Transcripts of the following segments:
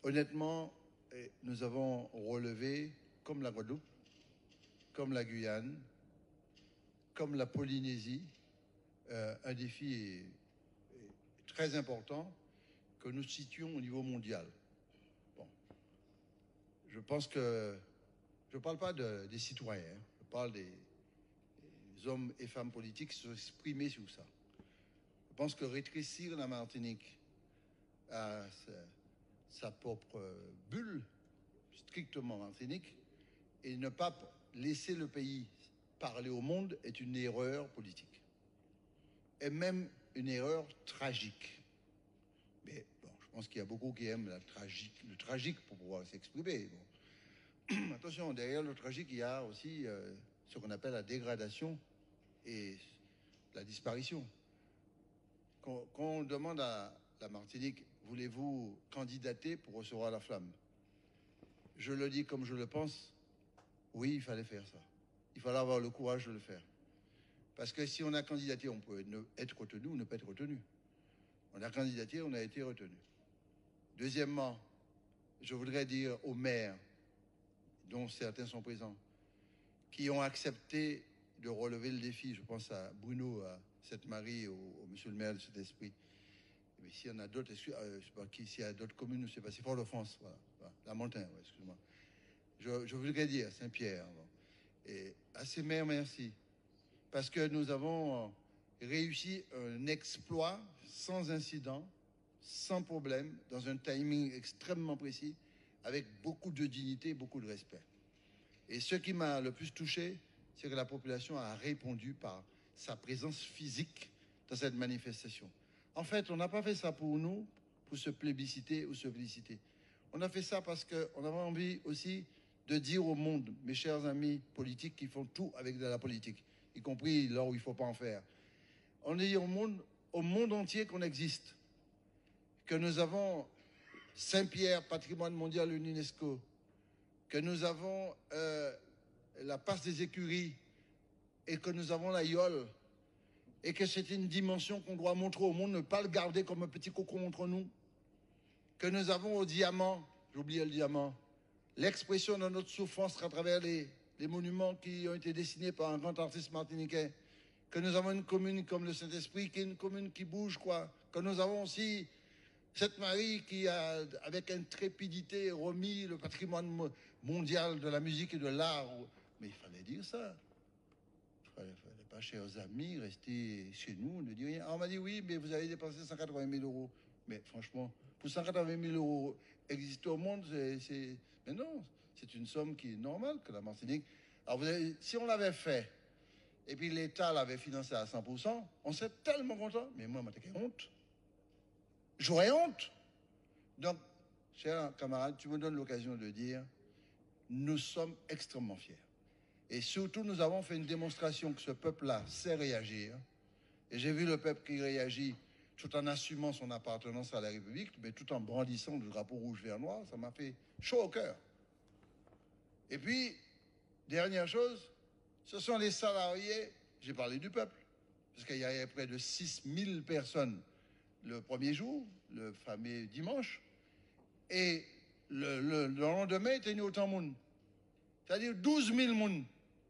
Honnêtement, nous avons relevé, comme la Guadeloupe, comme la Guyane, comme la Polynésie, un défi très important que nous situons au niveau mondial. Bon. Je pense que je ne parle pas des citoyens, je parle des hommes et femmes politiques qui se sont exprimés sur ça. Je pense que rétrécir la Martinique à sa propre bulle, strictement Martinique, et ne pas laisser le pays parler au monde est une erreur politique. Et même une erreur tragique. Mais bon, je pense qu'il y a beaucoup qui aiment le tragique pour pouvoir s'exprimer. Bon. Attention, derrière le tragique, il y a aussi ce qu'on appelle la dégradation et la disparition. Quand on demande à la Martinique, voulez-vous candidater pour recevoir la flamme? Je le dis comme je le pense, oui, il fallait faire ça. Il fallait avoir le courage de le faire. Parce que si on a candidaté, on peut être retenu ou ne pas être retenu. On a candidaté, on a été retenu. Deuxièmement, je voudrais dire aux maires, dont certains sont présents, qui ont accepté de relever le défi. Je pense à Bruno, à Sainte-Marie, au monsieur le maire de cet esprit. Mais s'il y en a d'autres, je ne sais pas qui, s'il y a d'autres communes, je ne sais pas, c'est Fort-de-France, voilà. La Montagne, ouais, excuse-moi. Je voudrais dire Saint-Pierre. Bon. Et à ces maires, merci. Parce que nous avons réussi un exploit sans incident, sans problème, dans un timing extrêmement précis, avec beaucoup de dignité, beaucoup de respect. Et ce qui m'a le plus touché, c'est que la population a répondu par sa présence physique dans cette manifestation. En fait, on n'a pas fait ça pour nous, pour se plébisciter ou se féliciter. On a fait ça parce qu'on avait envie aussi de dire au monde, mes chers amis politiques qui font tout avec de la politique, y compris là où il ne faut pas en faire. On dit au monde entier qu'on existe, que nous avons Saint-Pierre, patrimoine mondial de l'UNESCO, que nous avons la passe des écuries et que nous avons la Yole et que c'est une dimension qu'on doit montrer au monde, ne pas le garder comme un petit cocon entre nous, que nous avons au diamant, j'oubliais le diamant, l'expression de notre souffrance à travers les monuments qui ont été dessinés par un grand artiste martiniquais, que nous avons une commune comme le Saint-Esprit, qui est une commune qui bouge, quoi, que nous avons aussi Sainte-Marie qui a, avec intrépidité, remis le patrimoine mondial de la musique et de l'art. Mais il fallait dire ça. Il ne fallait pas, chers amis, rester chez nous, ne dire rien. Alors on m'a dit, oui, mais vous avez dépensé 180 000 euros. Mais franchement, pour 180 000 euros exister au monde, mais non, c'est une somme qui est normale que la Martinique. Alors si on l'avait fait, et puis l'État l'avait financé à 100%, on serait tellement content. Mais moi, j'ai honte. J'aurais honte. Donc, chers camarades, tu me donnes l'occasion de dire, nous sommes extrêmement fiers. Et surtout, nous avons fait une démonstration que ce peuple-là sait réagir. Et j'ai vu le peuple qui réagit tout en assumant son appartenance à la République, mais tout en brandissant le drapeau rouge, vert, noir. Ça m'a fait chaud au cœur. Et puis, dernière chose, ce sont les salariés, j'ai parlé du peuple, parce qu'il y avait près de 6 000 personnes le premier jour, le fameux dimanche, et le lendemain, il était autant de monde. C'est-à-dire 12 000 monde.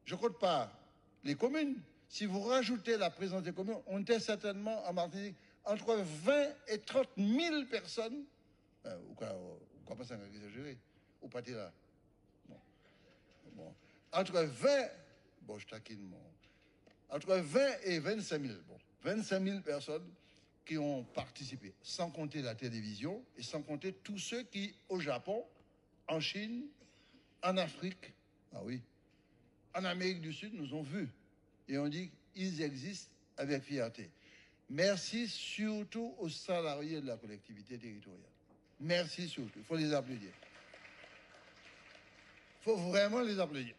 Je ne compte pas les communes. Si vous rajoutez la présence des communes, on était certainement en Martinique entre 20 et 30 000 personnes. Ou quoi pas ça exagéré. Ou pas là. Bon. Entre 20, bon, je taquine mon. Entre 20 et 25 000, bon, 25 000 personnes qui ont participé, sans compter la télévision et sans compter tous ceux qui, au Japon, en Chine, en Afrique, ah oui, en Amérique du Sud, nous ont vus. Et on dit qu'ils existent avec fierté. Merci surtout aux salariés de la collectivité territoriale. Merci surtout. Il faut les applaudir. Il faut vraiment les applaudir.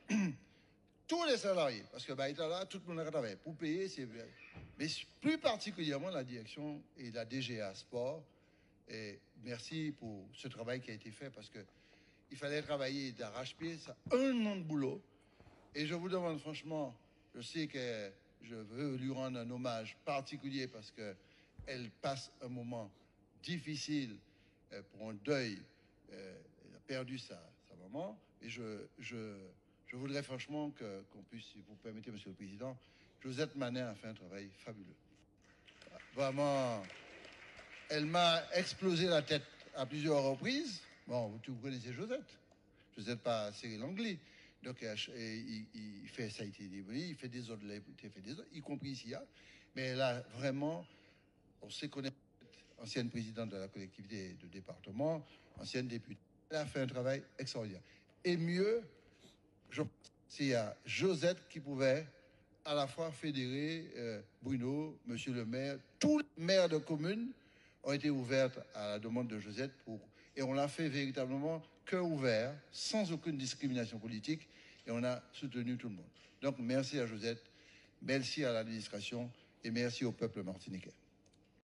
Tous les salariés, parce que là, tout le monde a travaillé. Pour payer, c'est vrai. Mais plus particulièrement la direction et la DGA Sport. Et merci pour ce travail qui a été fait, parce que il fallait travailler d'arrache-pied, ça, 1 an de boulot. Et je vous demande franchement, je sais que je veux lui rendre un hommage particulier parce qu'elle passe un moment difficile pour un deuil Elle a perdu sa maman. Et je voudrais franchement qu'on puisse, si vous permettez, Monsieur le Président, Josette Manin a fait un travail fabuleux. Vraiment, elle m'a explosé la tête à plusieurs reprises. Bon, vous connaissez Josette. Josette pas Cyril Langlais. Donc, il fait ça a été débrouillé, il fait des autres, y compris ici. Mais elle a vraiment, on sait qu'on est ancienne présidente de la collectivité de département, ancienne députée. Elle a fait un travail extraordinaire. Et mieux, je pense que c'est à Josette qui pouvait à la fois fédérer Bruno, monsieur le maire, tous les maires de communes ont été ouvertes à la demande de Josette et on l'a fait véritablement cœur ouvert, sans aucune discrimination politique, et on a soutenu tout le monde. Donc merci à Josette, merci à l'administration et merci au peuple martiniquais.